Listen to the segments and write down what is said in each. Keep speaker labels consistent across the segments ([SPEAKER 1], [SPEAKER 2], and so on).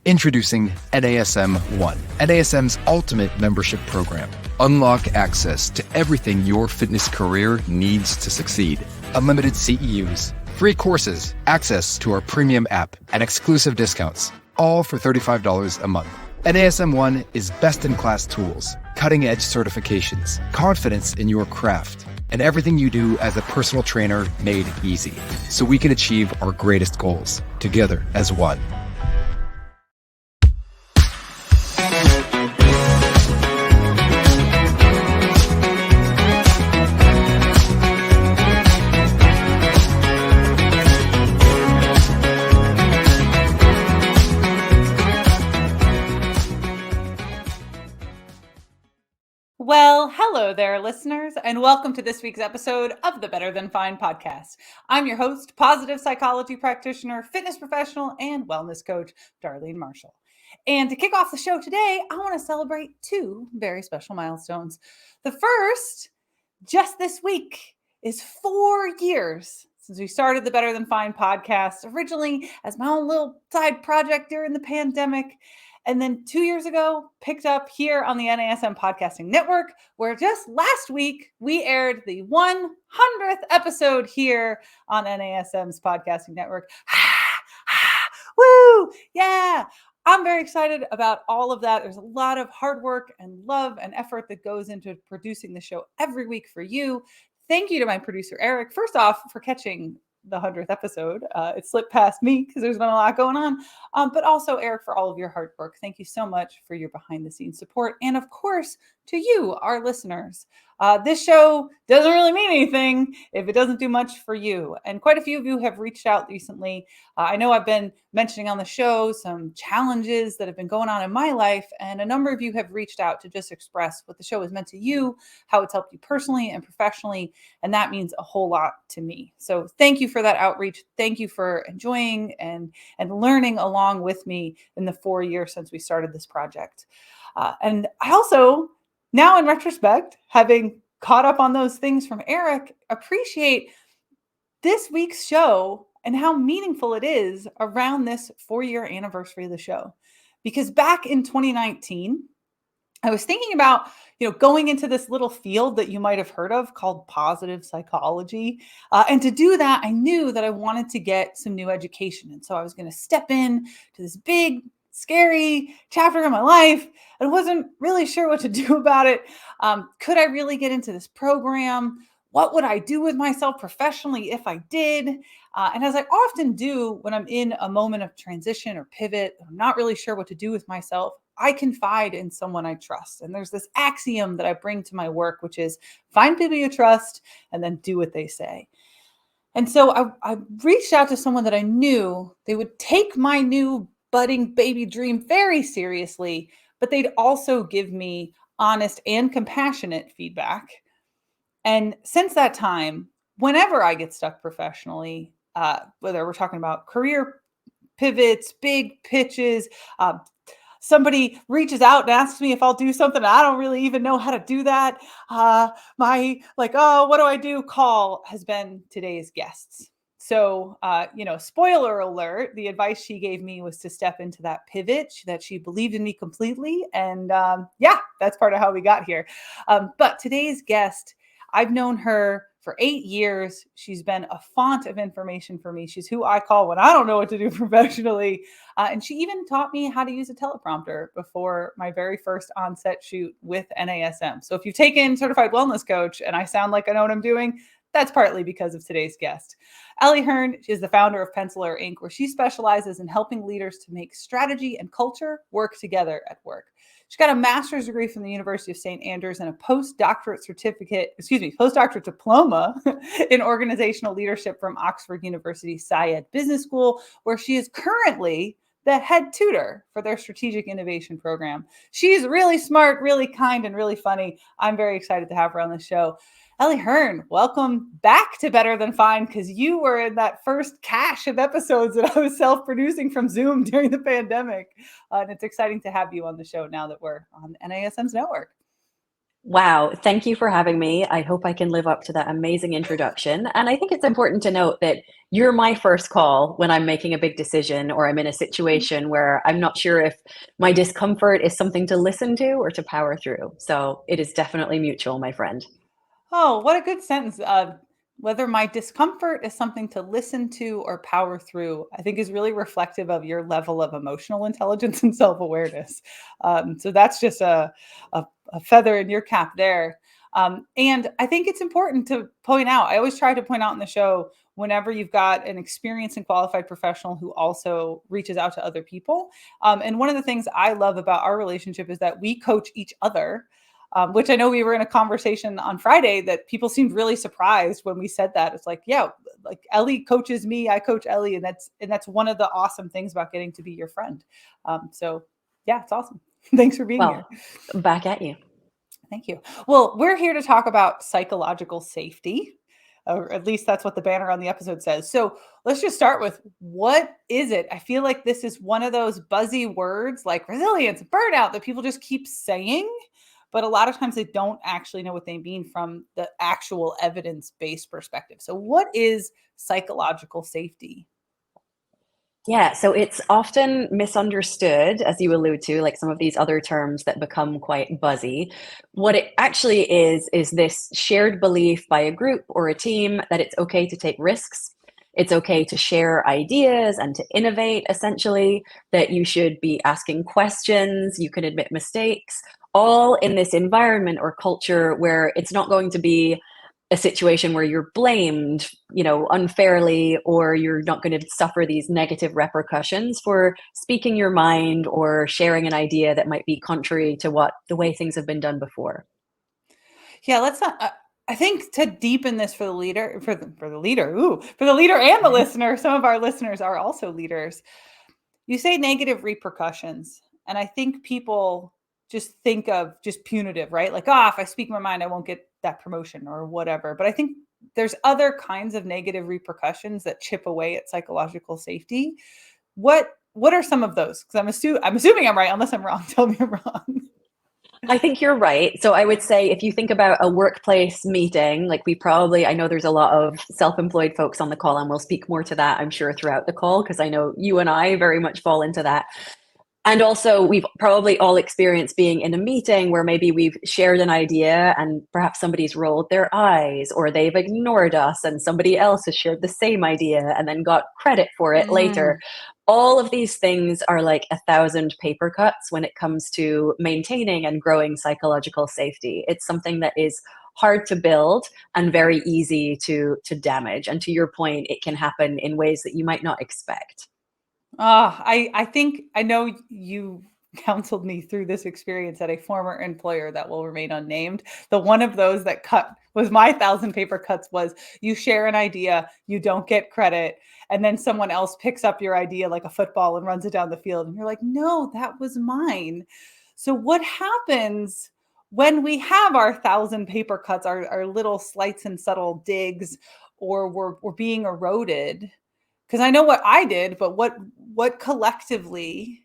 [SPEAKER 1] Introducing NASM One, NASM's ultimate membership program. Unlock access to everything your fitness career needs to succeed. Unlimited CEUs, free courses, access to our premium app, and exclusive discounts, all for $35 a month. NASM One is best-in-class tools, cutting-edge certifications, confidence in your craft, and everything you do as a personal trainer made easy, so we can achieve our greatest goals together as one.
[SPEAKER 2] Well, hello there, listeners, and welcome to this week's episode of the Better Than Fine podcast. I'm your host, positive psychology practitioner, fitness professional, and wellness coach, Darlene Marshall. And to kick off the show today, I want to celebrate two very special milestones. The first, just this week, is 4 years since we started the Better Than Fine podcast, originally as my own little side project during the pandemic. And then 2 years ago, picked up here on the NASM Podcasting Network, where just last week we aired the 100th episode here on NASM's Podcasting Network. Woo! Yeah! I'm very excited about all of that. There's a lot of hard work and love and effort that goes into producing the show every week for you. Thank you to my producer, Eric, first off, for catching the 100th episode. It slipped past me because there's been a lot going on, but also Eric for all of your hard work. Thank you so much for your behind the scenes support. And of course, to you, our listeners. This show doesn't really mean anything if it doesn't do much for you. And quite a few of you have reached out recently. I know I've been mentioning on the show some challenges that have been going on in my life. And a number of you have reached out to just express what the show has meant to you, how it's helped you personally and professionally. And that means a whole lot to me. So thank you for that outreach. Thank you for enjoying and learning along with me in the 4 years since we started this project. And I also, now in retrospect, having caught up on those things from Eric, appreciate this week's show and how meaningful it is around this 4-year anniversary of the show. Because back in 2019, I was thinking about, going into this little field that you might have heard of called positive psychology. And to do that, I knew that I wanted to get some new education. And so I was going to step in to this big, scary chapter in my life. I wasn't really sure what to do about it. Could I really get into this program? What would I do with myself professionally if I did? And as I often do when I'm in a moment of transition or pivot, I'm not really sure what to do with myself, I confide in someone I trust. And there's this axiom that I bring to my work, which is find people you trust and then do what they say. And so I reached out to someone that I knew they would take my new budding baby dream very seriously, but they'd also give me honest and compassionate feedback. And since that time, whenever I get stuck professionally, whether we're talking about career pivots, big pitches, somebody reaches out and asks me if I'll do something, I don't really even know how to do that. What do I do? Call has been today's guests. So, spoiler alert, the advice she gave me was to step into that pivot, that she believed in me completely. And that's part of how we got here. But today's guest, I've known her for 8 years. She's been a font of information for me. She's who I call when I don't know what to do professionally. And she even taught me how to use a teleprompter before my very first on-set shoot with NASM. So if you've taken Certified Wellness Coach and I sound like I know what I'm doing, that's partly because of today's guest. Ellie Hearn is the founder of Penciler Inc., where she specializes in helping leaders to make strategy and culture work together at work. She got a master's degree from the University of St. Andrews and a postdoctorate diploma in organizational leadership from Oxford University Syed Business School, where she is currently the head tutor for their strategic innovation program. She's really smart, really kind, and really funny. I'm very excited to have her on the show. Ellie Hearn, welcome back to Better Than Fine, because you were in that first cache of episodes that I was self-producing from Zoom during the pandemic. And it's exciting to have you on the show now that we're on NASM's network.
[SPEAKER 3] Wow, thank you for having me. I hope I can live up to that amazing introduction. And I think it's important to note that you're my first call when I'm making a big decision or I'm in a situation where I'm not sure if my discomfort is something to listen to or to power through. So it is definitely mutual, my friend.
[SPEAKER 2] Oh, what a good sentence. Whether my discomfort is something to listen to or power through, I think is really reflective of your level of emotional intelligence and self awareness. So that's just a feather in your cap there. And I think it's important to point out, I always try to point out in the show whenever you've got an experienced and qualified professional who also reaches out to other people. And one of the things I love about our relationship is that we coach each other, which I know we were in a conversation on Friday that people seemed really surprised when we said that. It's like, yeah, like Ellie coaches me, I coach Ellie, and that's one of the awesome things about getting to be your friend. So yeah, it's awesome. Thanks for being here.
[SPEAKER 3] Well, back at you.
[SPEAKER 2] Thank you. Well, we're here to talk about psychological safety, or at least that's what the banner on the episode says. So let's just start with, what is it? I feel like this is one of those buzzy words like resilience, burnout, that people just keep saying, but a lot of times they don't actually know what they mean from the actual evidence-based perspective. So what is psychological safety?
[SPEAKER 3] Yeah, so it's often misunderstood, as you allude to, like some of these other terms that become quite buzzy. What it actually is this shared belief by a group or a team that it's okay to take risks. It's okay to share ideas and to innovate, essentially, that you should be asking questions, you can admit mistakes, all in this environment or culture where it's not going to be a situation where you're blamed, unfairly, or you're not going to suffer these negative repercussions for speaking your mind or sharing an idea that might be contrary to what the way things have been done before.
[SPEAKER 2] Yeah, let's not. I think to deepen this for the leader, for the leader, for the leader and the listener. Some of our listeners are also leaders. You say negative repercussions, and I think people just think of just punitive, right? Like, if I speak my mind, I won't get that promotion or whatever. But I think there's other kinds of negative repercussions that chip away at psychological safety. What are some of those? Because I'm assuming I'm right, unless I'm wrong. Tell me I'm wrong.
[SPEAKER 3] I think you're right. So I would say if you think about a workplace meeting, like I know there's a lot of self-employed folks on the call, and we'll speak more to that, I'm sure, throughout the call, because I know you and I very much fall into that. And also, we've probably all experienced being in a meeting where maybe we've shared an idea and perhaps somebody's rolled their eyes or they've ignored us and somebody else has shared the same idea and then got credit for it later.
[SPEAKER 2] Mm.
[SPEAKER 3] All of these things are like 1,000 paper cuts when it comes to maintaining and growing psychological safety. It's something that is hard to build and very easy to damage. And to your point, it can happen in ways that you might not expect.
[SPEAKER 2] I think I know you counseled me through this experience at a former employer that will remain unnamed. The one of those that cut was my 1,000 paper cuts was, you share an idea, you don't get credit, and then someone else picks up your idea like a football and runs it down the field, and you're like, no, that was mine. So what happens when we have our 1,000 paper cuts, our little slights and subtle digs, or we're being eroded? Because I know what I did, but what collectively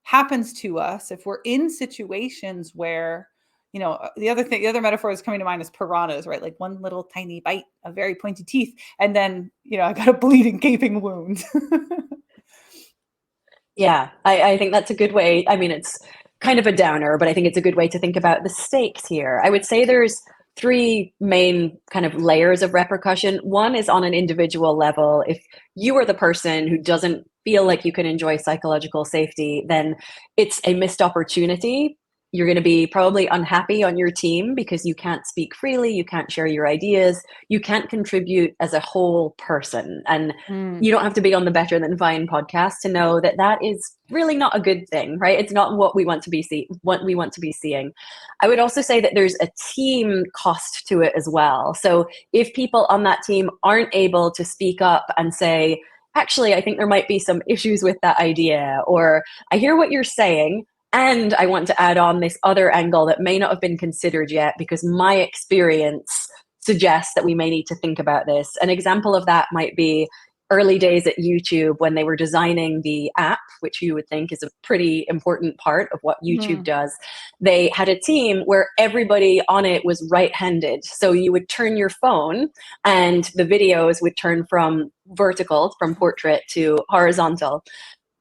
[SPEAKER 2] happens to us if we're in situations where, the other metaphor that's coming to mind is piranhas, right? Like one little tiny bite of very pointy teeth, and then I got a bleeding, gaping wound.
[SPEAKER 3] Yeah, I think that's a good way. I mean, it's kind of a downer, but I think it's a good way to think about the stakes here. I would say there's three main kind of layers of repercussion. One is on an individual level. If you are the person who doesn't feel like you can enjoy psychological safety, then it's a missed opportunity. You're going to be probably unhappy on your team because you can't speak freely, you can't share your ideas, you can't contribute as a whole person. And
[SPEAKER 2] Mm.
[SPEAKER 3] you don't have to be on the Better Than Fine podcast to know that that is really not a good thing, right? It's not what we want to be seeing. I would also say that there's a team cost to it as well. So if people on that team aren't able to speak up and say, actually, I think there might be some issues with that idea, or I hear what you're saying, and I want to add on this other angle that may not have been considered yet because my experience suggests that we may need to think about this. An example of that might be early days at YouTube when they were designing the app, which you would think is a pretty important part of what YouTube does. They had a team where everybody on it was right-handed. So you would turn your phone and the videos would turn from vertical, from portrait, to horizontal.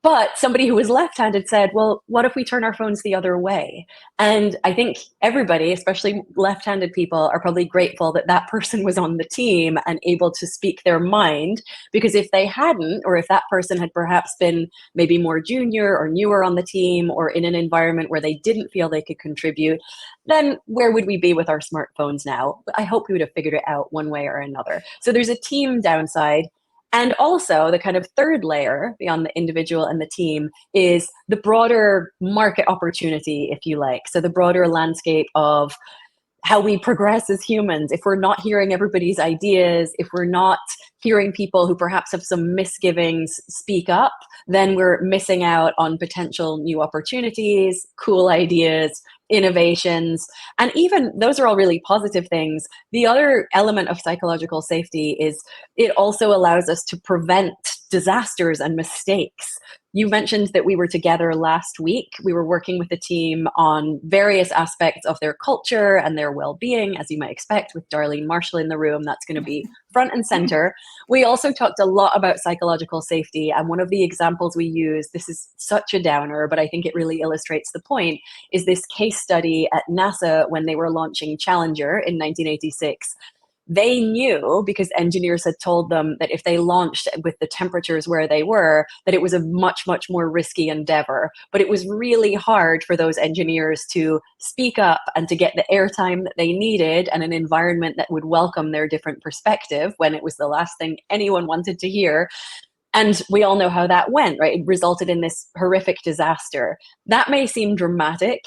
[SPEAKER 3] But somebody who was left-handed said, well, what if we turn our phones the other way? And I think everybody, especially left-handed people, are probably grateful that that person was on the team and able to speak their mind, because if they hadn't, or if that person had perhaps been maybe more junior or newer on the team, or in an environment where they didn't feel they could contribute, then where would we be with our smartphones now? I hope we would have figured it out one way or another. So there's a team downside. And also the kind of third layer beyond the individual and the team is the broader market opportunity, if you like. So the broader landscape of how we progress as humans. If we're not hearing everybody's ideas, if we're not hearing people who perhaps have some misgivings speak up, then we're missing out on potential new opportunities, cool ideas, innovations. And even those are all really positive things. The other element of psychological safety is it also allows us to prevent disasters and mistakes. You mentioned that we were together last week. We were working with the team on various aspects of their culture and their well-being, as you might expect, with Darlene Marshall in the room. That's going to be front and center. We also talked a lot about psychological safety. And one of the examples we use, this is such a downer, but I think it really illustrates the point, is this case study at NASA when they were launching Challenger in 1986. They knew, because engineers had told them, that if they launched with the temperatures where they were, that it was a much, much more risky endeavor. But it was really hard for those engineers to speak up and to get the airtime that they needed and an environment that would welcome their different perspective when it was the last thing anyone wanted to hear. And we all know how that went, right? It resulted in this horrific disaster. That may seem dramatic.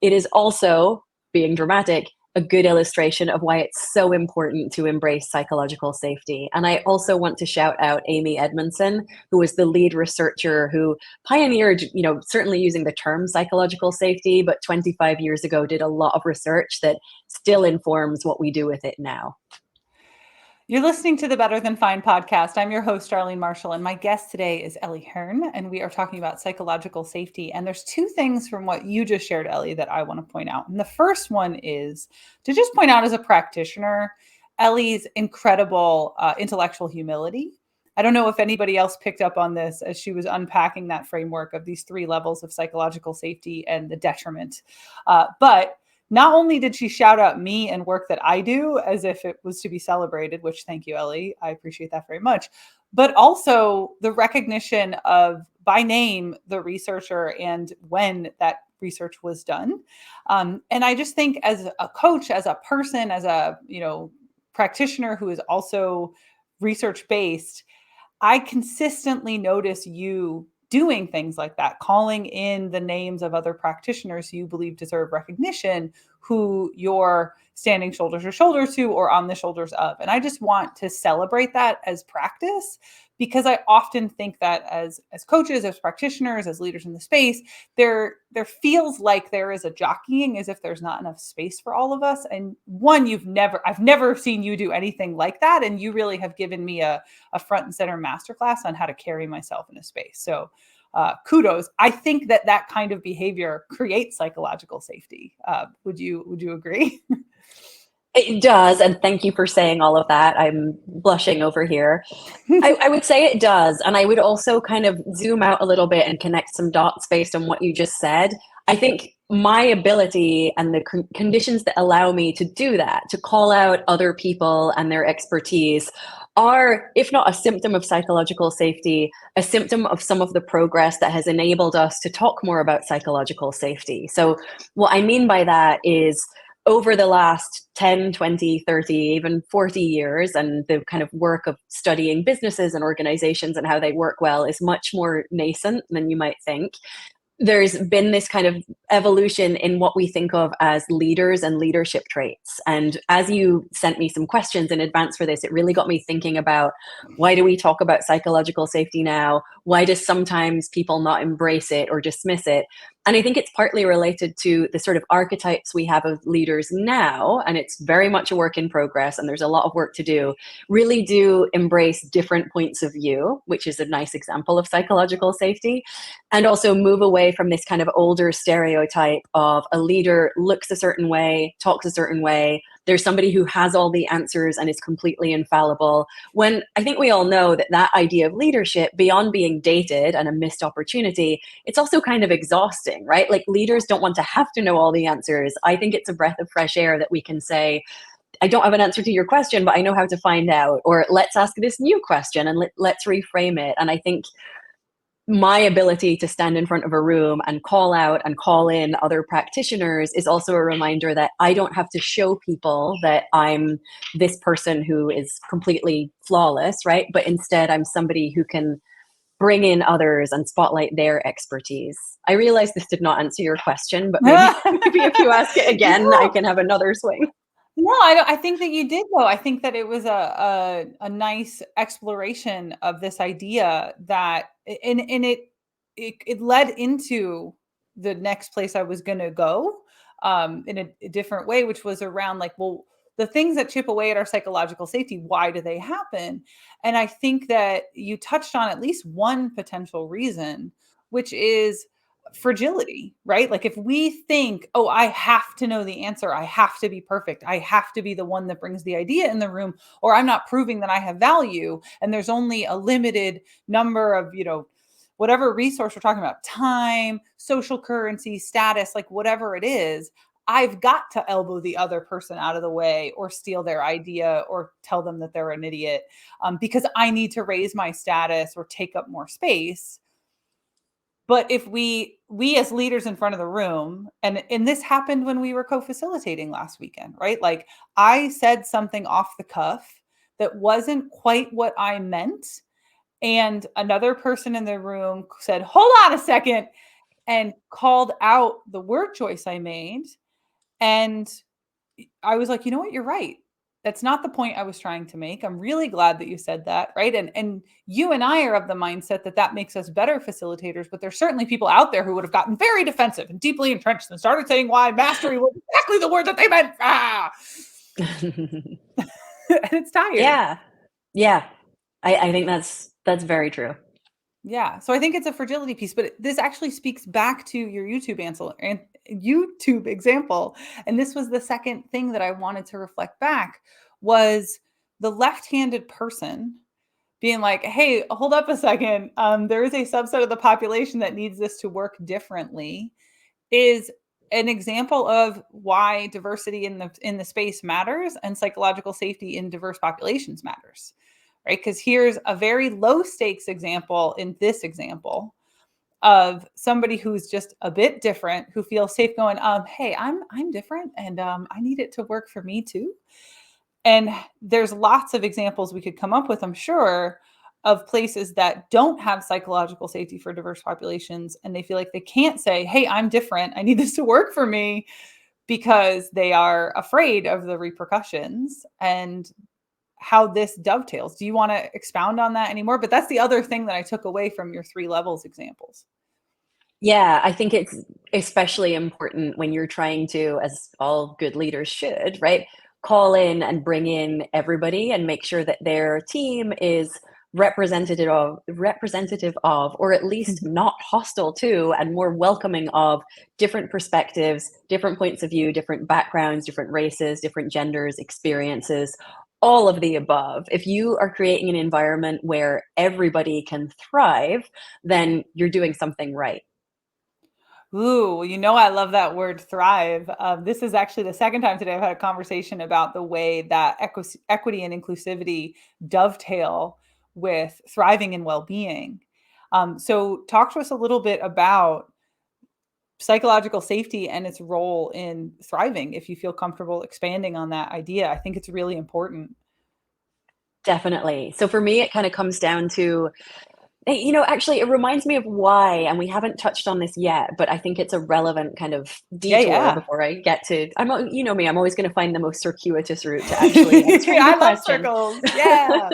[SPEAKER 3] It is also, being dramatic, a good illustration of why it's so important to embrace psychological safety. And I also want to shout out Amy Edmondson, who was the lead researcher who pioneered, certainly using the term psychological safety, but 25 years ago did a lot of research that still informs what we do with it now.
[SPEAKER 2] You're listening to the Better Than Fine podcast. I'm your host, Darlene Marshall, and my guest today is Ellie Hearn, and we are talking about psychological safety. And there's two things from what you just shared, Ellie, that I want to point out. And the first one is to just point out as a practitioner, Ellie's incredible intellectual humility. I don't know if anybody else picked up on this as she was unpacking that framework of these three levels of psychological safety and the detriment. But not only did she shout out me and work that I do as if it was to be celebrated, which thank you, Ellie, I appreciate that very much, but also the recognition of, by name, the researcher and when that research was done. And I just think as a coach, as a person, as a practitioner who is also research-based, I consistently notice you doing things like that, calling in the names of other practitioners you believe deserve recognition, who you're standing shoulder to shoulder to or on the shoulders of. And I just want to celebrate that as practice, because I often think that as coaches, as practitioners, as leaders in the space, there feels like there is a jockeying as if there's not enough space for all of us. And one, I've never seen you do anything like that. And you really have given me a front and center masterclass on how to carry myself in a space. So kudos. I think that kind of behavior creates psychological safety. Would you agree?
[SPEAKER 3] It does. And thank you for saying all of that. I'm blushing over here. I would say it does. And I would also kind of zoom out a little bit and connect some dots based on what you just said. I think my ability and the conditions that allow me to do that, to call out other people and their expertise, are, if not a symptom of psychological safety, a symptom of some of the progress that has enabled us to talk more about psychological safety. So what I mean by that is, over the last 10, 20, 30, even 40 years, and the kind of work of studying businesses and organizations and how they work well is much more nascent than you might think. There's been this kind of evolution in what we think of as leaders and leadership traits. And as you sent me some questions in advance for this, it really got me thinking about, why do we talk about psychological safety now? Why does sometimes people not embrace it or dismiss it? And I think it's partly related to the sort of archetypes we have of leaders now, and it's very much a work in progress, and there's a lot of work to do, really do embrace different points of view, which is a nice example of psychological safety, and also move away from this kind of older stereotype of a leader looks a certain way, talks a certain way. There's somebody who has all the answers and is completely infallible. When I think we all know that that idea of leadership, beyond being dated and a missed opportunity, it's also kind of exhausting, right? Like leaders don't want to have to know all the answers. I think it's a breath of fresh air that we can say, I don't have an answer to your question, but I know how to find out. Or let's ask this new question and let's reframe it. And I think my ability to stand in front of a room and call out and call in other practitioners is also a reminder that I don't have to show people that I'm this person who is completely flawless, right? But instead, I'm somebody who can bring in others and spotlight their expertise. I realize this did not answer your question, but maybe if you ask it again, I can have another swing.
[SPEAKER 2] No, I think that you did though. I think that it was a nice exploration of this idea that, and it led into the next place I was going to go, in a different way, which was around like, well, the things that chip away at our psychological safety, why do they happen? And I think that you touched on at least one potential reason, which is fragility, right? Like if we think, oh, I have to know the answer, I have to be perfect, I have to be the one that brings the idea in the room, or I'm not proving that I have value, and there's only a limited number of, whatever resource we're talking about, time, social currency, status, like whatever it is, I've got to elbow the other person out of the way or steal their idea or tell them that they're an idiot, because I need to raise my status or take up more space. But if we as leaders in front of the room, and this happened when we were co-facilitating last weekend, right? Like I said something off the cuff that wasn't quite what I meant. And another person in the room said, hold on a second, and called out the word choice I made. And I was like, you know what? You're right. That's not the point I was trying to make. I'm really glad that you said that, right? And you and I are of the mindset that makes us better facilitators, but there's certainly people out there who would have gotten very defensive and deeply entrenched and started saying why mastery was exactly the word that they meant. And it's tired.
[SPEAKER 3] Yeah. I think that's very true.
[SPEAKER 2] Yeah. So I think it's a fragility piece, but this actually speaks back to your YouTube example. And this was the second thing that I wanted to reflect back, was the left-handed person being like, hey, hold up a second. There is a subset of the population that needs this to work differently, is an example of why diversity in the space matters and psychological safety in diverse populations matters. Right? Because here's a very low stakes example in this example of somebody who's just a bit different, who feels safe going, hey, I'm different, and I need it to work for me too. And there's lots of examples we could come up with, I'm sure, of places that don't have psychological safety for diverse populations, and they feel like they can't say, hey, I'm different, I need this to work for me, because they are afraid of the repercussions and how this dovetails. Do you want to expound on that anymore? But that's the other thing that I took away from your 3 levels examples.
[SPEAKER 3] Yeah, I think it's especially important when you're trying to, as all good leaders should, right, call in and bring in everybody and make sure that their team is representative of, or at least not hostile to, and more welcoming of different perspectives, different points of view, different backgrounds, different races, different genders, experiences, all of the above. If you are creating an environment where everybody can thrive, then you're doing something right.
[SPEAKER 2] Ooh, I love that word thrive. This is actually the second time today I've had a conversation about the way that equity and inclusivity dovetail with thriving and well-being. So talk to us a little bit about psychological safety and its role in thriving, if you feel comfortable expanding on that idea. I think it's really important.
[SPEAKER 3] Definitely. So for me, it kind of comes down to, actually, it reminds me of why, and we haven't touched on this yet, but I think it's a relevant kind of detour before I get to, you know me, I'm always going to find the most circuitous route to actually answering the
[SPEAKER 2] I love
[SPEAKER 3] question.
[SPEAKER 2] circles. Yeah.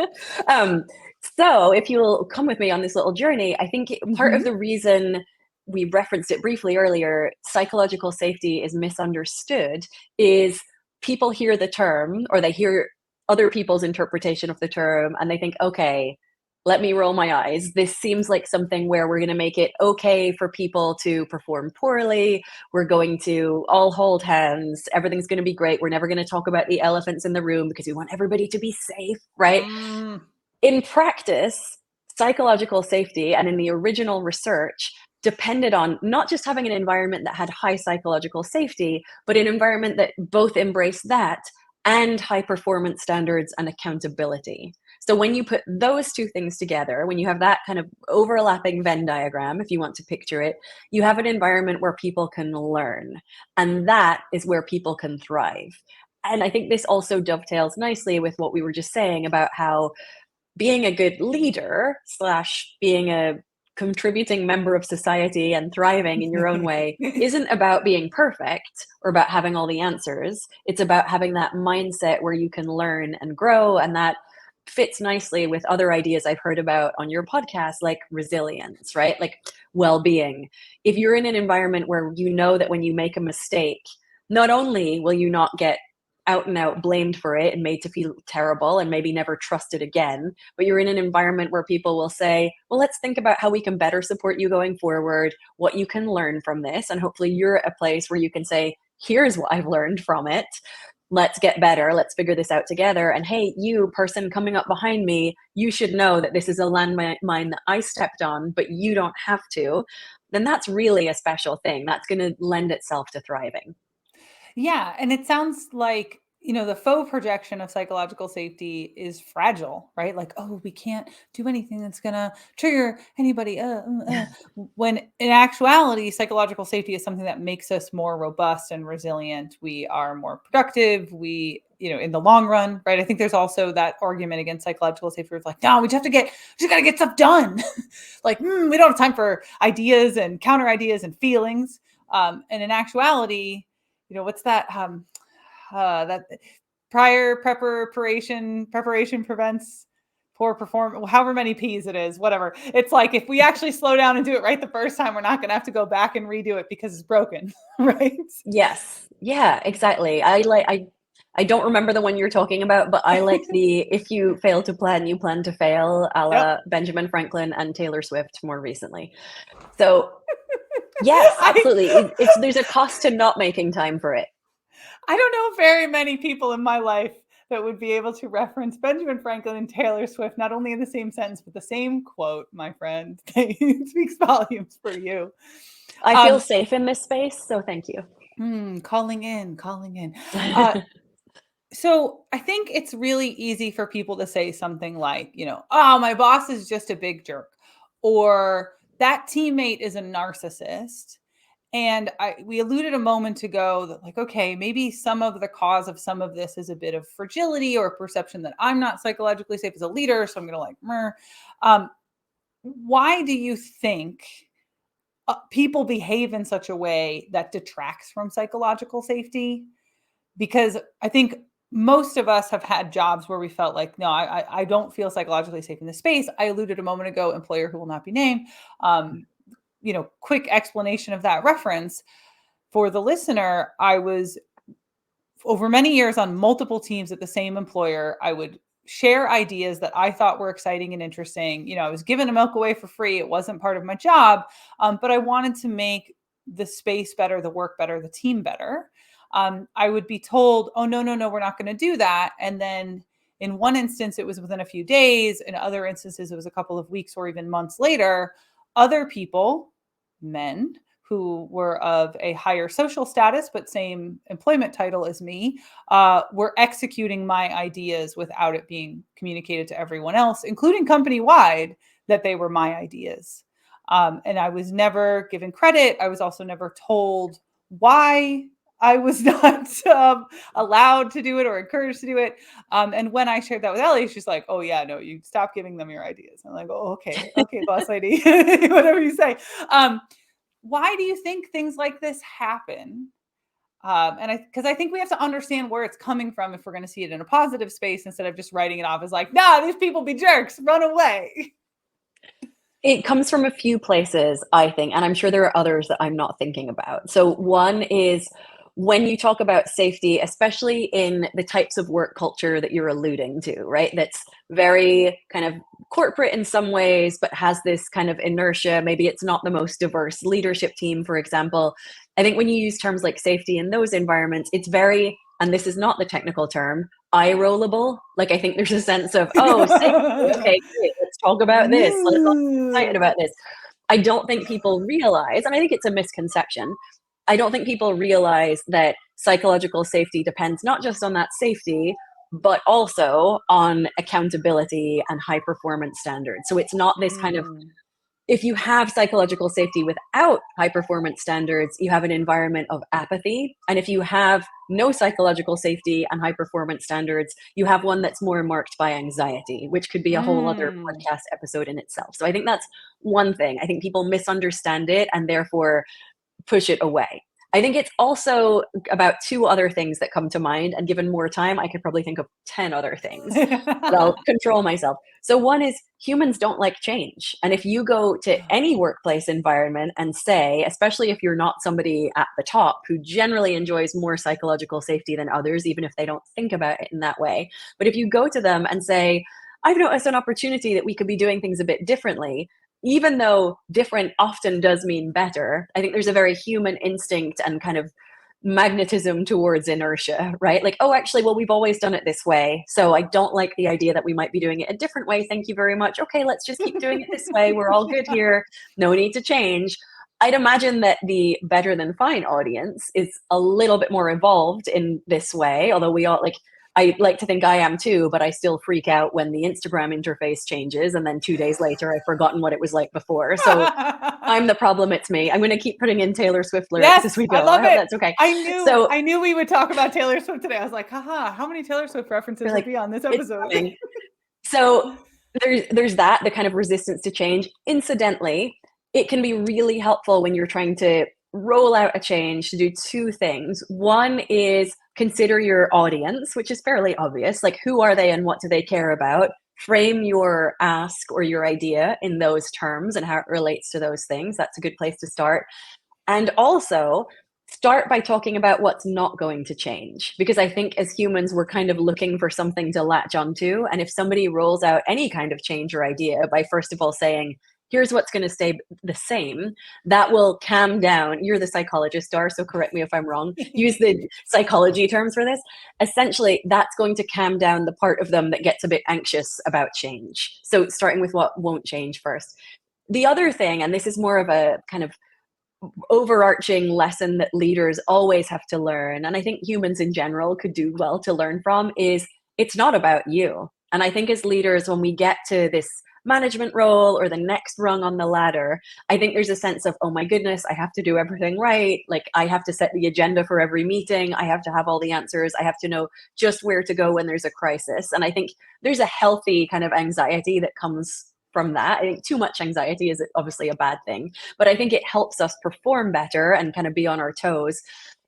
[SPEAKER 3] So if you'll come with me on this little journey, I think part of
[SPEAKER 2] Mhm.
[SPEAKER 3] the reason we referenced it briefly earlier, psychological safety is misunderstood, is people hear the term or they hear other people's interpretation of the term and they think, okay, let me roll my eyes. This seems like something where we're going to make it okay for people to perform poorly. We're going to all hold hands. Everything's going to be great. We're never going to talk about the elephants in the room because we want everybody to be safe, right?
[SPEAKER 2] Mm.
[SPEAKER 3] In practice, psychological safety and in the original research depended on not just having an environment that had high psychological safety, but an environment that both embraced that and high performance standards and accountability. So when you put those two things together, when you have that kind of overlapping Venn diagram, if you want to picture it, you have an environment where people can learn. And that is where people can thrive. And I think this also dovetails nicely with what we were just saying about how being a good leader slash being a contributing member of society and thriving in your own way isn't about being perfect or about having all the answers. It's about having that mindset where you can learn and grow. And that fits nicely with other ideas I've heard about on your podcast, like resilience, right? Like well being. If you're in an environment where you know that when you make a mistake, not only will you not get out and out blamed for it and made to feel terrible and maybe never trusted again, but you're in an environment where people will say, well, let's think about how we can better support you going forward, what you can learn from this. And hopefully you're at a place where you can say, here's what I've learned from it. Let's get better. Let's figure this out together. And hey, you person coming up behind me, you should know that this is a landmine that I stepped on, but you don't have to. Then that's really a special thing. That's going to lend itself to thriving.
[SPEAKER 2] Yeah, and it sounds like, the faux projection of psychological safety is fragile, right? Like, oh, we can't do anything that's gonna trigger anybody. When in actuality, psychological safety is something that makes us more robust and resilient. We are more productive. We, in the long run, right? I think there's also that argument against psychological safety. Where it's like, no, we just gotta get stuff done. Like, we don't have time for ideas and counter ideas and feelings. And in actuality, what's that? That prior preparation prevents poor performance. However many P's it is, whatever. It's like if we actually slow down and do it right the first time, we're not going to have to go back and redo it because it's broken, right?
[SPEAKER 3] Yes. Yeah, exactly. I don't remember the one you're talking about, but I like the if you fail to plan, you plan to fail, a la
[SPEAKER 2] Yep.
[SPEAKER 3] Benjamin Franklin and Taylor Swift more recently. So yes,
[SPEAKER 2] I
[SPEAKER 3] absolutely. It's there's a cost to not making time for it.
[SPEAKER 2] I don't know very many people in my life that would be able to reference Benjamin Franklin and Taylor Swift, not only in the same sentence, but the same quote, my friend. It speaks volumes for you.
[SPEAKER 3] I feel
[SPEAKER 2] Um,
[SPEAKER 3] safe in this space, so thank you.
[SPEAKER 2] calling in, calling in. So I think it's really easy for people to say something like, oh, my boss is just a big jerk, or that teammate is a narcissist. And we alluded a moment ago that, like, okay, maybe some of the cause of some of this is a bit of fragility or perception that I'm not psychologically safe as a leader. So I'm going to like, meh. Why do you think people behave in such a way that detracts from psychological safety? Because I think most of us have had jobs where we felt like, no, I don't feel psychologically safe in this space. I alluded a moment ago, employer who will not be named. Quick explanation of that reference for the listener. I was over many years on multiple teams at the same employer. I would share ideas that I thought were exciting and interesting. I was giving a milk away for free. It wasn't part of my job, but I wanted to make the space better, the work better, the team better. I would be told, oh, no, we're not going to do that. And then in one instance, it was within a few days. In other instances, it was a couple of weeks or even months later. Other people, men, who were of a higher social status, but same employment title as me, were executing my ideas without it being communicated to everyone else, including company-wide, that they were my ideas. And I was never given credit. I was also never told why I was not allowed to do it or encouraged to do it. And when I shared that with Ellie, she's like, oh yeah, no, you stop giving them your ideas. I'm like, oh, okay, boss lady, whatever you say. Why do you think things like this happen? Because I think we have to understand where it's coming from if we're going to see it in a positive space instead of just writing it off as like, nah, these people be jerks, run away.
[SPEAKER 3] It comes from a few places, I think, and I'm sure there are others that I'm not thinking about. So one is when you talk about safety, especially in the types of work culture that you're alluding to, right? That's very kind of corporate in some ways, but has this kind of inertia. Maybe it's not the most diverse leadership team, for example. I think when you use terms like safety in those environments, it's very, and this is not the technical term, eye rollable. Like I think there's a sense of, oh, safety, okay, great, let's talk about this. Let's all get excited about this. I don't think people realize, and I think it's a misconception, I don't think people realize that psychological safety depends not just on that safety, but also on accountability and high performance standards. So it's not this kind of, if you have psychological safety without high performance standards, you have an environment of apathy. And if you have no psychological safety and high performance standards, you have one that's more marked by anxiety, which could be a whole other podcast episode in itself. So I think that's one thing. I think people misunderstand it and therefore push it away. I think it's also about two other things that come to mind, and given more time, I could probably think of 10 other things, but I'll control myself. So one is humans don't like change. And if you go to any workplace environment and say, especially if you're not somebody at the top who generally enjoys more psychological safety than others, even if they don't think about it in that way, but if you go to them and say, I've noticed an opportunity that we could be doing things a bit differently, even though different often does mean better, I think there's a very human instinct and kind of magnetism towards inertia, right? Like, oh, actually, well, we've always done it this way. So I don't like the idea that we might be doing it a different way. Thank you very much. Okay, let's just keep doing it this way. We're all good here. No need to change. I'd imagine that the Better Than Fine audience is a little bit more evolved in this way, although we all, like, I like to think I am too, but I still freak out when the Instagram interface changes and then 2 days later I've forgotten what it was like before. So I'm the problem, it's me. I'm going to keep putting in Taylor Swift lyrics as we go.
[SPEAKER 2] I love
[SPEAKER 3] hope
[SPEAKER 2] it.
[SPEAKER 3] that's okay.
[SPEAKER 2] I knew we would talk about Taylor Swift today. I was like, haha, how many Taylor Swift references will be on this episode?
[SPEAKER 3] So there's that, the kind of resistance to change. Incidentally, it can be really helpful when you're trying to roll out a change to do two things. One is consider your audience, which is fairly obvious. Like, who are they and what do they care about? Frame your ask or your idea in those terms and how it relates to those things. That's a good place to start. And also, start by talking about what's not going to change. Because I think as humans, we're kind of looking for something to latch onto. And if somebody rolls out any kind of change or idea by first of all saying, here's what's going to stay the same, that will calm down. You're the psychologist, Dar, so correct me if I'm wrong. Use the psychology terms for this. Essentially, that's going to calm down the part of them that gets a bit anxious about change. So starting with what won't change first. The other thing, and this is more of a kind of overarching lesson that leaders always have to learn, and I think humans in general could do well to learn from, is it's not about you. And I think as leaders, when we get to this management role or the next rung on the ladder, I think there's a sense of, oh my goodness, I have to do everything right. Like, I have to set the agenda for every meeting. I have to have all the answers. I have to know just where to go when there's a crisis. And I think there's a healthy kind of anxiety that comes from that. I think too much anxiety is obviously a bad thing, but I think it helps us perform better and kind of be on our toes.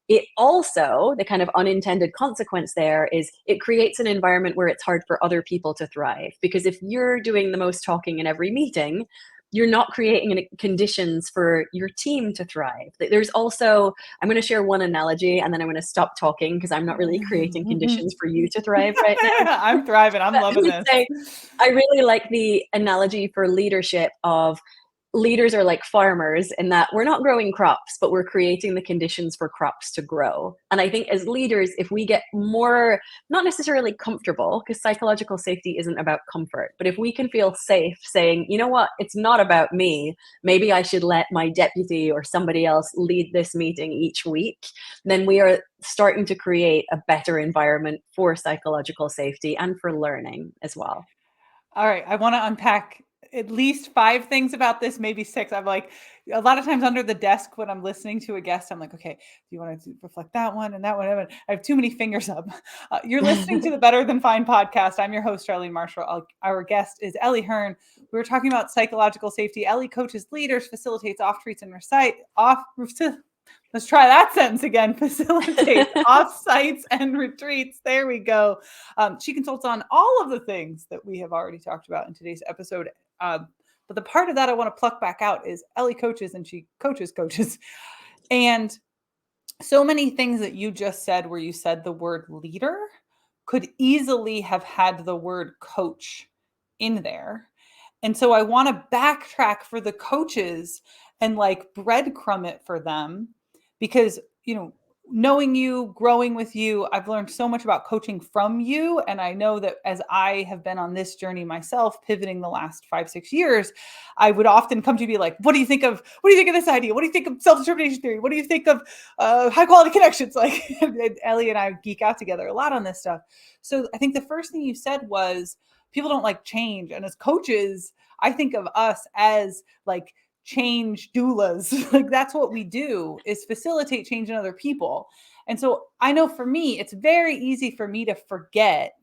[SPEAKER 3] It also, the kind of unintended consequence there is it creates an environment where it's hard for other people to thrive. Because if you're doing the most talking in every meeting, you're not creating conditions for your team to thrive. There's also, I'm going to share one analogy and then I'm going to stop talking because I'm not really creating conditions for you to thrive right now.
[SPEAKER 2] I'm thriving. I'm loving this.
[SPEAKER 3] I really like the analogy for leadership of leaders are like farmers in that we're not growing crops, but we're creating the conditions for crops to grow. And I think as leaders, if we get more, not necessarily comfortable, because psychological safety isn't about comfort, but if we can feel safe saying, you know what, it's not about me, maybe I should let my deputy or somebody else lead this meeting each week, then we are starting to create a better environment for psychological safety and for learning as well.
[SPEAKER 2] All right. I want to unpack at least 5 things about this, maybe 6. I'm like, a lot of times under the desk when I'm listening to a guest, I'm like, okay, do you want to reflect that one and that one? I have too many fingers up. You're listening to the Better Than Fine podcast. I'm your host, Darlene Marshall. Our guest is Ellie Hearn. We were talking about psychological safety. Ellie coaches leaders, facilitates off-retreats and Let's try that sentence again. Facilitates off-sites and retreats. There we go. She consults on all of the things that we have already talked about in today's episode. But the part of that I want to pluck back out is Ellie coaches, and she coaches. And so many things that you just said, where you said the word leader, could easily have had the word coach in there. And so I want to backtrack for the coaches and like breadcrumb it for them, because, you know, knowing you, growing with you, I've learned so much about coaching from you. And I know that as I have been on this journey myself, pivoting the last 5-6 years, I would often come to you be like, what do you think of this idea? What do you think of self-determination theory? What do you think of high quality connections? Like, and Ellie and I geek out together a lot on this stuff. So I think the first thing you said was people don't like change. And as coaches, I think of us as like change doulas. Like that's what we do, is facilitate change in other people. And so I know for me, it's very easy for me to forget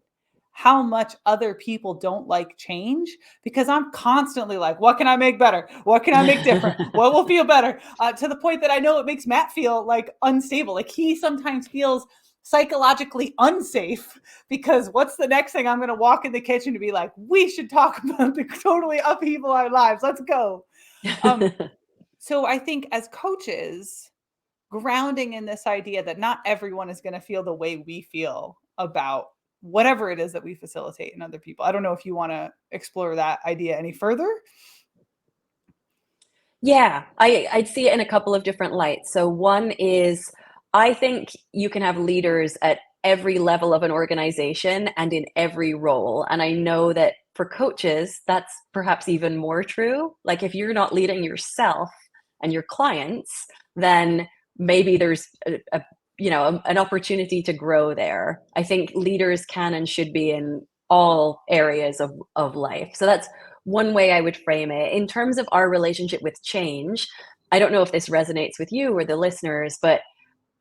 [SPEAKER 2] how much other people don't like change, because I'm constantly like, what can I make better? What can I make different? What will feel better? To the point that I know it makes Matt feel like unstable. Like he sometimes feels psychologically unsafe, because what's the next thing I'm going to walk in the kitchen to be like, we should talk about to totally upheaval our lives. Let's go. So I think as coaches, grounding in this idea that not everyone is going to feel the way we feel about whatever it is that we facilitate in other people. I don't know if you want to explore that idea any further.
[SPEAKER 3] Yeah, I'd see it in a couple of different lights. So one is, I think you can have leaders at every level of an organization and in every role. And I know that for coaches, that's perhaps even more true. Like if you're not leading yourself and your clients, then maybe there's an opportunity to grow there. I think leaders can and should be in all areas of life. So that's one way I would frame it. In terms of our relationship with change, I don't know if this resonates with you or the listeners, but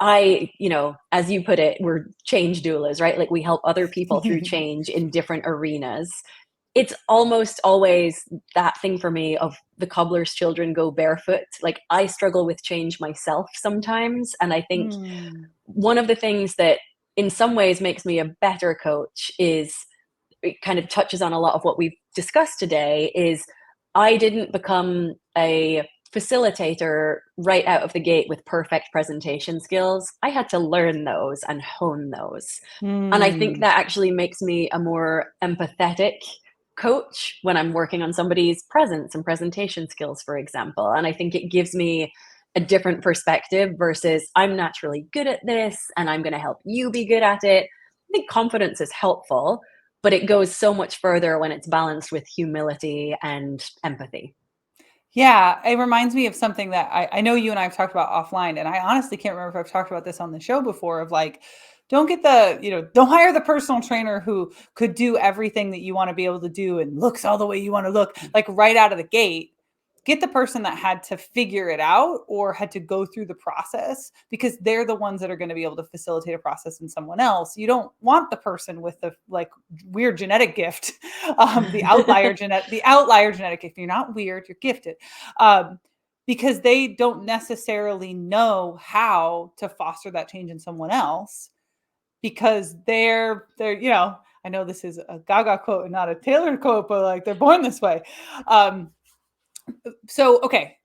[SPEAKER 3] as you put it, we're change doulas, right? Like we help other people through change in different arenas. It's almost always that thing for me of the cobbler's children go barefoot. Like I struggle with change myself sometimes. And I think one of the things that in some ways makes me a better coach is, it kind of touches on a lot of what we've discussed today, is I didn't become a facilitator right out of the gate with perfect presentation skills. I had to learn those and hone those. And I think that actually makes me a more empathetic coach when I'm working on somebody's presence and presentation skills, for example. And I think it gives me a different perspective versus I'm naturally good at this and I'm going to help you be good at it. I think confidence is helpful, but it goes so much further when it's balanced with humility and empathy.
[SPEAKER 2] Yeah, it reminds me of something that I know you and I have talked about offline, and I honestly can't remember if I've talked about this on the show before, of like, don't hire the personal trainer who could do everything that you want to be able to do and looks all the way you want to look, like right out of the gate. Get the person that had to figure it out or had to go through the process, because they're the ones that are going to be able to facilitate a process in someone else. You don't want the person with the like weird genetic gift, the outlier genetic gift. You're not weird, you're gifted, because they don't necessarily know how to foster that change in someone else, because they're I know this is a Gaga quote and not a Taylor quote, but like they're born this way. So, okay,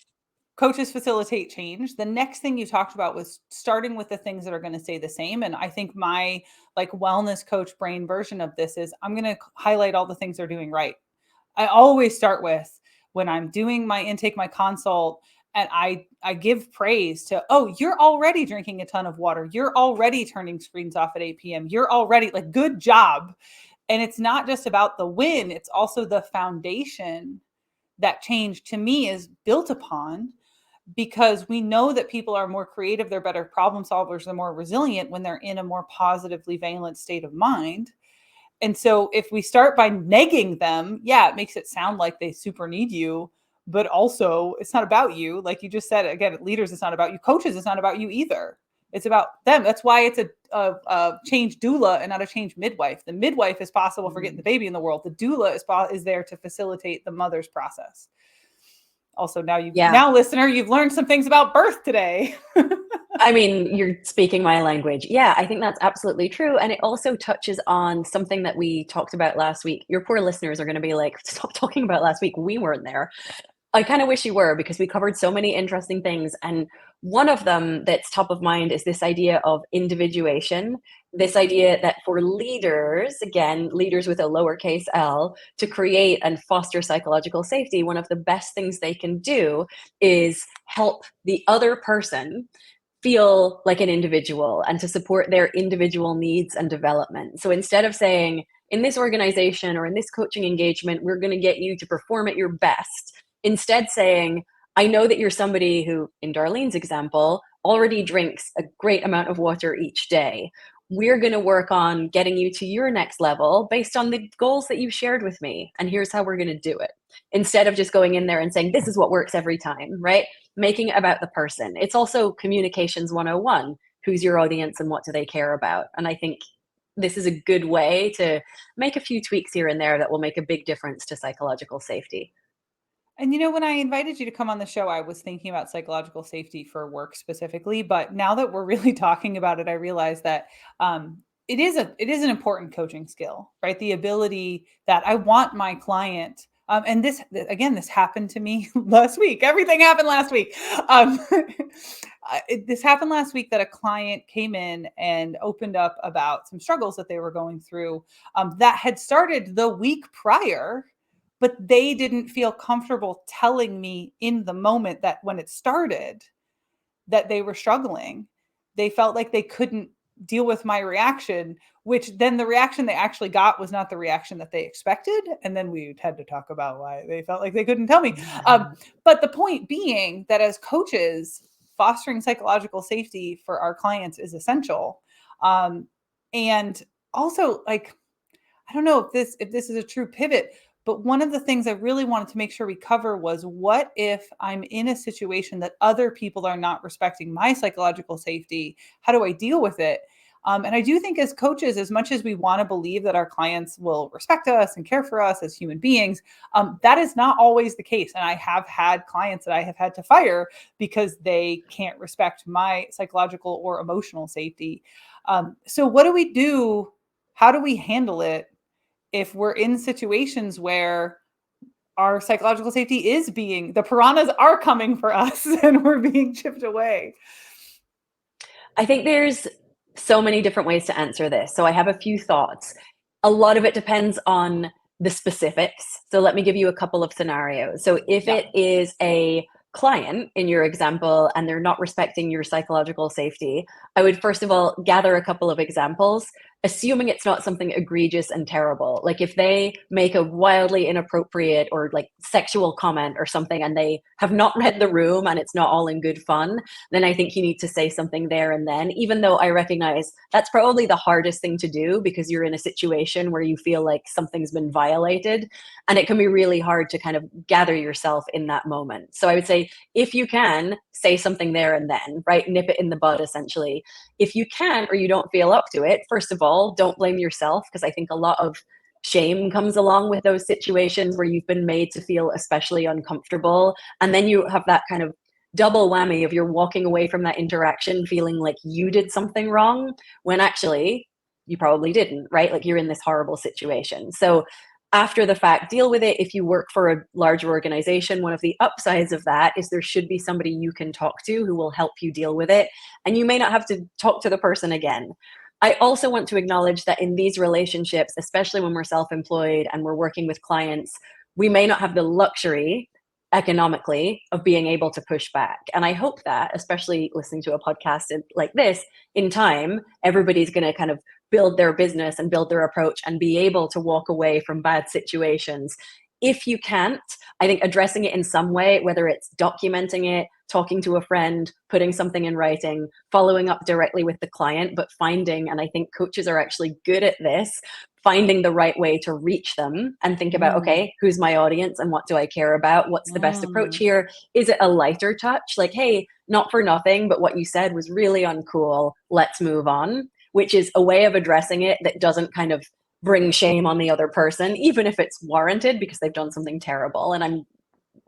[SPEAKER 2] coaches facilitate change. The next thing you talked about was starting with the things that are going to stay the same. And I think my like wellness coach brain version of this is I'm going to highlight all the things they're doing right. I always start with, when I'm doing my intake, my consult, and I give praise to, oh, you're already drinking a ton of water. You're already turning screens off at 8 p.m. You're already like, good job. And it's not just about the win. It's also the foundation that change to me is built upon, because we know that people are more creative, they're better problem solvers, they're more resilient when they're in a more positively valent state of mind. And so if we start by negging them, yeah, it makes it sound like they super need you, but also it's not about you. Like you just said, again, leaders, it's not about you. Coaches, it's not about you either. It's about them. That's why it's a change doula and not a change midwife. The midwife is possible for getting the baby in the world. The doula is there to facilitate the mother's process. Also, now listener, you've learned some things about birth today.
[SPEAKER 3] I mean, you're speaking my language. Yeah, I think that's absolutely true. And it also touches on something that we talked about last week. Your poor listeners are going to be like, stop talking about last week. We weren't there. I kind of wish you were, because we covered so many interesting things. And one of them that's top of mind is this idea of individuation, this idea that for leaders, again, leaders with a lowercase l, to create and foster psychological safety, one of the best things they can do is help the other person feel like an individual and to support their individual needs and development. So instead of saying, in this organization or in this coaching engagement, we're going to get you to perform at your best, instead saying, I know that you're somebody who, in Darlene's example, already drinks a great amount of water each day. We're going to work on getting you to your next level based on the goals that you've shared with me. And here's how we're going to do it. Instead of just going in there and saying, this is what works every time, right? Making it about the person. It's also communications 101. Who's your audience and what do they care about? And I think this is a good way to make a few tweaks here and there that will make a big difference to psychological safety.
[SPEAKER 2] And when I invited you to come on the show, I was thinking about psychological safety for work specifically. But now that we're really talking about it, I realize that it is an important coaching skill, right? The ability that I want my client. And this happened to me last week. Everything happened last week. This happened last week that a client came in and opened up about some struggles that they were going through that had started the week prior, but they didn't feel comfortable telling me in the moment that when it started that they were struggling. They felt like they couldn't deal with my reaction, which then the reaction they actually got was not the reaction that they expected. And then we had to talk about why they felt like they couldn't tell me. But the point being that as coaches, fostering psychological safety for our clients is essential. And also, like, I don't know if this is a true pivot, but one of the things I really wanted to make sure we cover was, what if I'm in a situation that other people are not respecting my psychological safety? How do I deal with it? And I do think as coaches, as much as we want to believe that our clients will respect us and care for us as human beings, that is not always the case. And I have had clients that I have had to fire because they can't respect my psychological or emotional safety. So what do we do? How do we handle it if we're in situations where our psychological safety is the piranhas are coming for us and we're being chipped away?
[SPEAKER 3] I think there's so many different ways to answer this. So I have a few thoughts. A lot of it depends on the specifics. So let me give you a couple of scenarios. So if it is a client in your example and they're not respecting your psychological safety, I would first of all gather a couple of examples, assuming it's not something egregious and terrible. Like if they make a wildly inappropriate or like sexual comment or something and they have not read the room and it's not all in good fun, then I think you need to say something there and then, even though I recognize that's probably the hardest thing to do because you're in a situation where you feel like something's been violated and it can be really hard to kind of gather yourself in that moment. So I would say, if you can, say something there and then, right? Nip it in the bud, essentially. If you can't or you don't feel up to it, first of all, don't blame yourself, because I think a lot of shame comes along with those situations where you've been made to feel especially uncomfortable. And then you have that kind of double whammy of you're walking away from that interaction feeling like you did something wrong when actually you probably didn't, right? Like you're in this horrible situation. So after the fact, deal with it. If you work for a larger organization, one of the upsides of that is there should be somebody you can talk to who will help you deal with it. And you may not have to talk to the person again. I also want to acknowledge that in these relationships, especially when we're self-employed and we're working with clients, we may not have the luxury economically of being able to push back. And I hope that, especially listening to a podcast like this, in time, everybody's going to kind of build their business and build their approach and be able to walk away from bad situations. If you can't, I think addressing it in some way, whether it's documenting it, talking to a friend, putting something in writing, following up directly with the client, but finding, and I think coaches are actually good at this, finding the right way to reach them and think about, okay, who's my audience and what do I care about? What's the best approach here? Is it a lighter touch? Like, hey, not for nothing, but what you said was really uncool. Let's move on, which is a way of addressing it that doesn't kind of bring shame on the other person, even if it's warranted because they've done something terrible. And I'm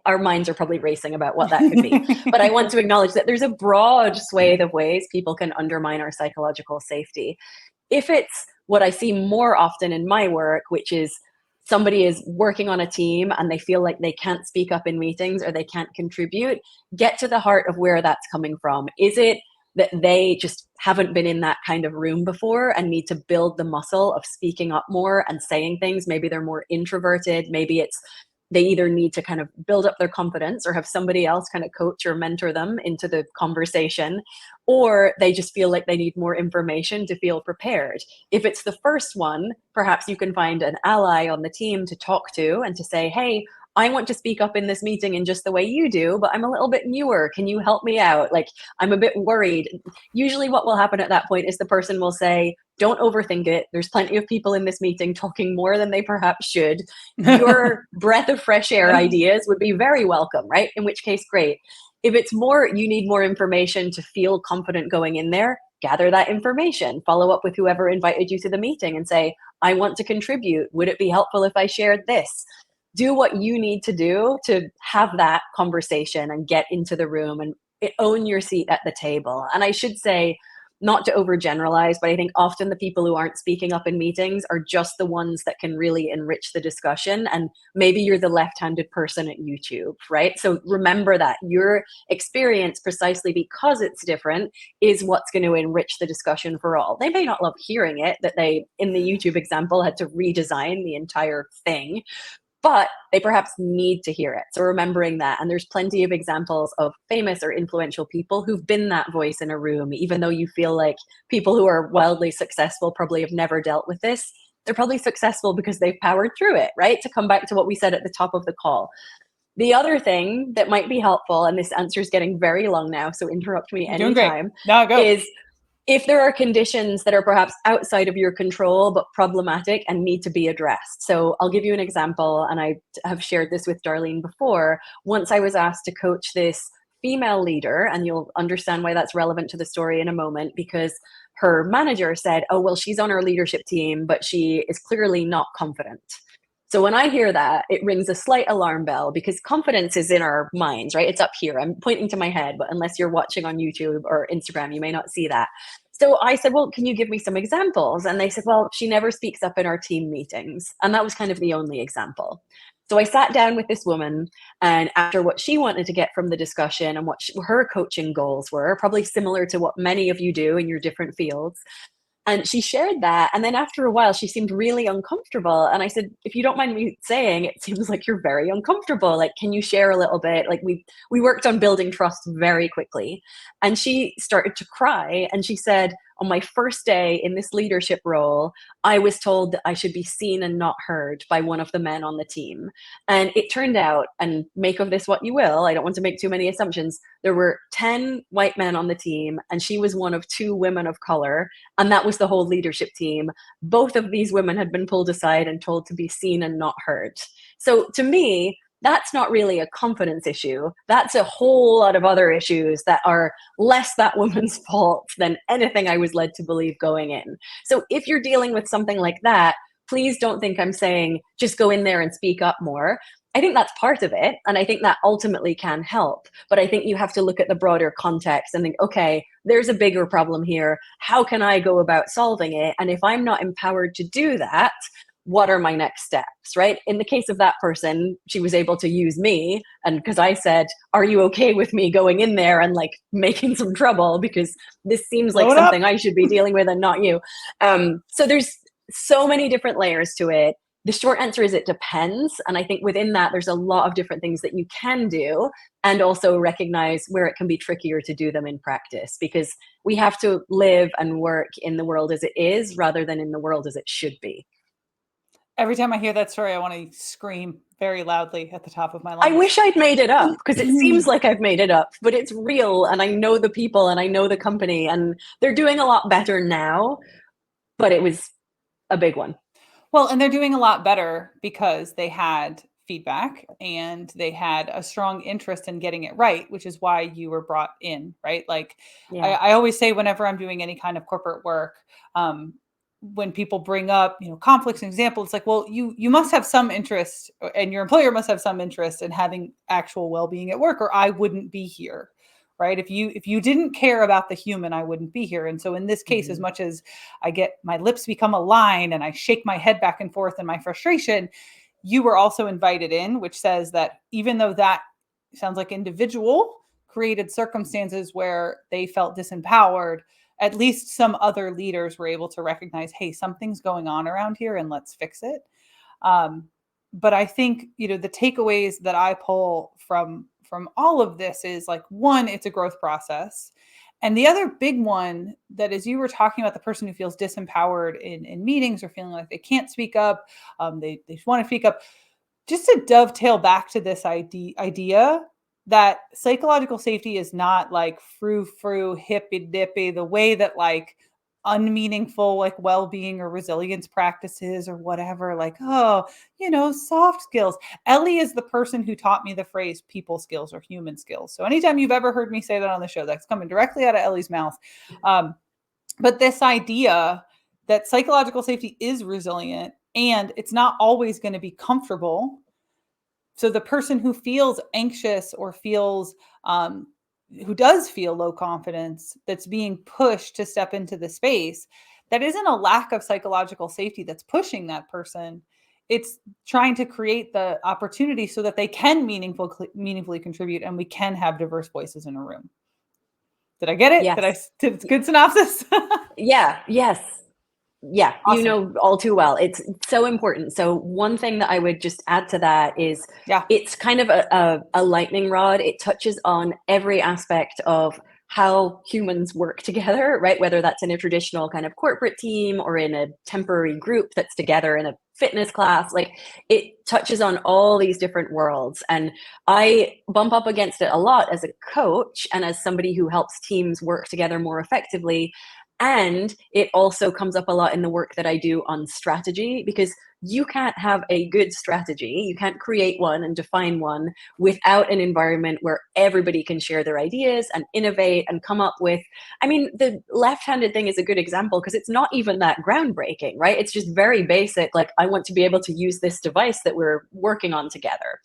[SPEAKER 3] our minds are probably racing about what that could be. But I want to acknowledge that there's a broad swathe of ways people can undermine our psychological safety. If it's what I see more often in my work, which is somebody is working on a team and they feel like they can't speak up in meetings or they can't contribute, get to the heart of where that's coming from. Is it that they just haven't been in that kind of room before and need to build the muscle of speaking up more and saying things? Maybe they're more introverted. Maybe it's they either need to kind of build up their confidence or have somebody else kind of coach or mentor them into the conversation, or they just feel like they need more information to feel prepared. If it's the first one, perhaps you can find an ally on the team to talk to and to say, hey, I want to speak up in this meeting in just the way you do, but I'm a little bit newer. Can you help me out? Like, I'm a bit worried. Usually what will happen at that point is the person will say, don't overthink it. There's plenty of people in this meeting talking more than they perhaps should. Your breath of fresh air ideas would be very welcome, right? In which case, great. If it's more, you need more information to feel confident going in there, gather that information, follow up with whoever invited you to the meeting and say, I want to contribute. Would it be helpful if I shared this? Do what you need to do to have that conversation and get into the room and own your seat at the table. And I should say, not to overgeneralize, but I think often the people who aren't speaking up in meetings are just the ones that can really enrich the discussion. And maybe you're the left-handed person at YouTube, right? So remember that your experience, precisely because it's different, is what's going to enrich the discussion for all. They may not love hearing it, that they, in the YouTube example, had to redesign the entire thing, but they perhaps need to hear it. So remembering that, and there's plenty of examples of famous or influential people who've been that voice in a room, even though you feel like people who are wildly successful probably have never dealt with this. They're probably successful because they've powered through it, right? To come back to what we said at the top of the call. The other thing that might be helpful, and this answer is getting very long now, so interrupt me anytime, is if there are conditions that are perhaps outside of your control but problematic and need to be addressed. So I'll give you an example, and I have shared this with Darlene before. Once I was asked to coach this female leader, and you'll understand why that's relevant to the story in a moment, because her manager said, oh, well, she's on our leadership team, but she is clearly not confident. So when I hear that, it rings a slight alarm bell, because confidence is in our minds, right? It's up here. I'm pointing to my head, but unless you're watching on YouTube or Instagram, you may not see that. So I said, well, can you give me some examples? And they said, well, she never speaks up in our team meetings. And that was kind of the only example. So I sat down with this woman, and after what she wanted to get from the discussion and what her coaching goals were, probably similar to what many of you do in your different fields, and she shared that. And then after a while, she seemed really uncomfortable. And I said, if you don't mind me saying, it seems like you're very uncomfortable. Like, can you share a little bit? Like, we worked on building trust very quickly. And she started to cry. And she said, on my first day in this leadership role, I was told that I should be seen and not heard by one of the men on the team. And it turned out, and make of this what you will, I don't want to make too many assumptions, there were 10 white men on the team, and she was one of 2 women of color, and that was the whole leadership team. Both of these women had been pulled aside and told to be seen and not heard. So to me, that's not really a confidence issue. That's a whole lot of other issues that are less that woman's fault than anything I was led to believe going in. So if you're dealing with something like that, please don't think I'm saying just go in there and speak up more. I think that's part of it, and I think that ultimately can help. But I think you have to look at the broader context and think, okay, there's a bigger problem here. How can I go about solving it? And if I'm not empowered to do that, what are my next steps, right? In the case of that person, she was able to use me, and because I said, are you okay with me going in there and like making some trouble, because this seems like something I should be dealing with and not you. So there's so many different layers to it. The short answer is it depends. And I think within that, there's a lot of different things that you can do, and also recognize where it can be trickier to do them in practice, because we have to live and work in the world as it is rather than in the world as it should be.
[SPEAKER 2] Every time I hear that story, I want to scream very loudly at the top of my lungs.
[SPEAKER 3] I wish I'd made it up, because it seems like I've made it up, but it's real, and I know the people and I know the company, and they're doing a lot better now, but it was a big one.
[SPEAKER 2] Well, and they're doing a lot better because they had feedback and they had a strong interest in getting it right, which is why you were brought in, right? Like, I always say, whenever I'm doing any kind of corporate work, when people bring up, conflicts and examples, it's like, well, you must have some interest, and your employer must have some interest in having actual well-being at work, or I wouldn't be here, right? If you didn't care about the human, I wouldn't be here. And so in this case, as much as I get my lips become a line and I shake my head back and forth in my frustration, you were also invited in, which says that even though that sounds like individual created circumstances where they felt disempowered, at least some other leaders were able to recognize, hey, something's going on around here and let's fix it. But I think, the takeaways that I pull from all of this is like, one, it's a growth process. And the other big one that is, you were talking about the person who feels disempowered in meetings or feeling like they can't speak up, they just want to speak up, just to dovetail back to this idea that psychological safety is not like frou-frou, hippy-dippy, the way that like unmeaningful like well-being or resilience practices or whatever, like, soft skills. Ellie is the person who taught me the phrase people skills or human skills. So anytime you've ever heard me say that on the show, that's coming directly out of Ellie's mouth. But this idea that psychological safety is resilient and it's not always going to be comfortable. So the person who feels anxious or feels, who does feel low confidence, that's being pushed to step into the space, that isn't a lack of psychological safety that's pushing that person. It's trying to create the opportunity so that they can meaningfully contribute and we can have diverse voices in a room. Did I get it?
[SPEAKER 3] Yes.
[SPEAKER 2] Did good synopsis?
[SPEAKER 3] Yeah. Yes. Yeah,
[SPEAKER 2] Awesome.
[SPEAKER 3] all too well. It's so important. So one thing that I would just add to that is it's kind of a lightning rod. It touches on every aspect of how humans work together, right? Whether that's in a traditional kind of corporate team or in a temporary group that's together in a fitness class, like it touches on all these different worlds. And I bump up against it a lot as a coach and as somebody who helps teams work together more effectively. And it also comes up a lot in the work that I do on strategy, because you can't have a good strategy. You can't create one and define one without an environment where everybody can share their ideas and innovate and come up with, the left-handed thing is a good example because it's not even that groundbreaking, right? It's just very basic. Like, I want to be able to use this device that we're working on together.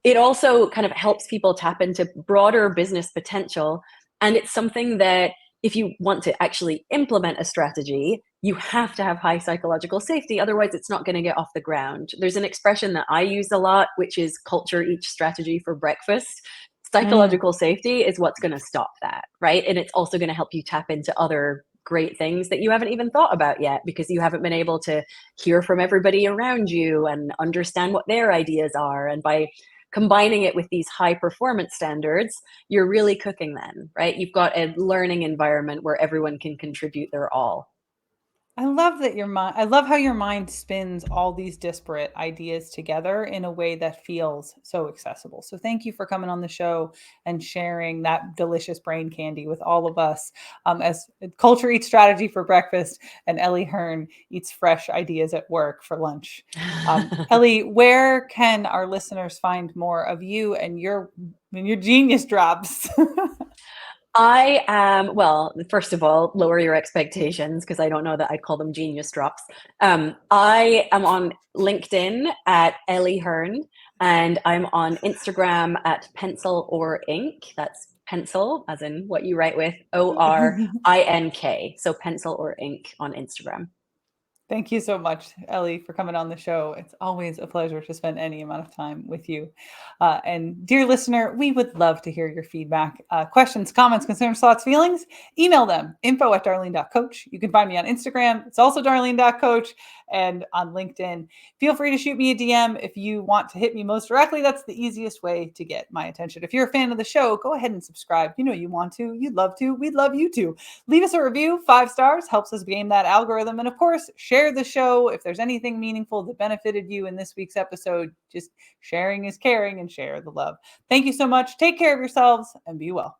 [SPEAKER 3] It also kind of helps people tap into broader business potential. And it's something that, if you want to actually implement a strategy, you have to have high psychological safety. Otherwise, it's not going to get off the ground. There's an expression that I use a lot, which is culture eats strategy for breakfast. Psychological safety is what's going to stop that, right? And it's also going to help you tap into other great things that you haven't even thought about yet, because you haven't been able to hear from everybody around you and understand what their ideas are. And by combining it with these high performance standards, you're really cooking then, right? You've got a learning environment where everyone can contribute their all.
[SPEAKER 2] I love that I love how your mind spins all these disparate ideas together in a way that feels so accessible. So thank you for coming on the show and sharing that delicious brain candy with all of us, as culture eats strategy for breakfast and Ellie Hearn eats fresh ideas at work for lunch. Ellie, where can our listeners find more of you and your genius drops?
[SPEAKER 3] I am, well, first of all, lower your expectations, because I don't know that I'd call them genius drops. I am on LinkedIn at Ellie Hearn, and I'm on Instagram at pencil or ink. That's pencil, as in what you write with, ORINK. So pencil or ink on Instagram.
[SPEAKER 2] Thank you so much, Ellie, for coming on the show. It's always a pleasure to spend any amount of time with you. And dear listener, we would love to hear your feedback, questions, comments, concerns, thoughts, feelings. Email them, info@darlene.coach. You can find me on Instagram. It's also darlene.coach, and on LinkedIn. Feel free to shoot me a DM if you want to hit me most directly. That's the easiest way to get my attention. If you're a fan of the show, go ahead and subscribe. You want to, you'd love to, we'd love you to. Leave us a review, 5 stars, helps us game that algorithm. And of course, share the show. If there's anything meaningful that benefited you in this week's episode, just sharing is caring, and share the love. Thank you so much. Take care of yourselves and be well.